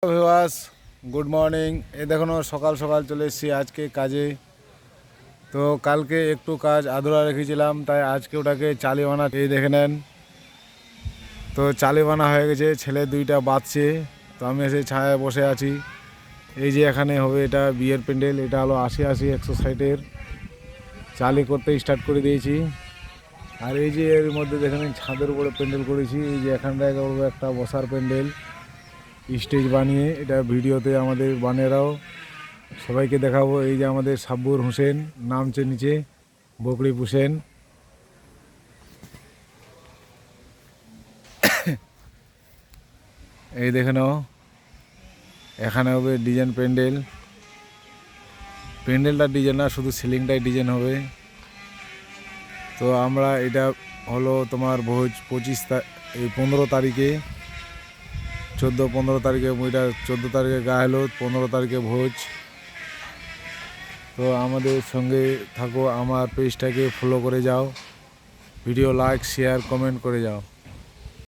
Viewers, good morning. এই দেখুন সকাল সকাল চলে এসেছি আজকে কাজে। তো কালকে একটু কাজ আধুরা রেখেছিলাম, তাই আজকে ওটাকে চালি বানা। এই দেখে নেন, তো চালি বানা হয়ে গেছে। ছেলে দুইটা বাঁধছে, তো আমি এসে ছায়ায় বসে আছি। এই যে এখানে হবে এটা বিয়ের প্যান্ডেল। এটা হলো 80-80 160-এর চালি করতে স্টার্ট করে দিয়েছি। আর এই যে এর মধ্যে দেখেন ছাদের উপরে প্যান্ডেল করেছি। এই যে এখানটায় করবো একটা বসার প্যান্ডেল স্টেজ বানিয়ে। এটা ভিডিওতে আমাদের বানেরাও সবাইকে দেখাবো। এই যে আমাদের সাব্বুর হোসেন নামছে নিচে, বকরি পুষেন। এই দেখে নাও, এখানে হবে ডিজাইন প্যান্ডেল। প্যান্ডেলটা ডিজাইন না, শুধু সিলিংটাই ডিজাইন হবে। তো আমরা এটা হলো তোমার ভোজ 15 তারিখে, 14-15 তারিখে। এটা 14 তারিখে গায়ে হলুদ, 15 তারিখে ভোজ। তো আমাদের সঙ্গে থাকো, আমার পেজটাকে ফলো করে যাও, ভিডিও লাইক শেয়ার কমেন্ট করে যাও।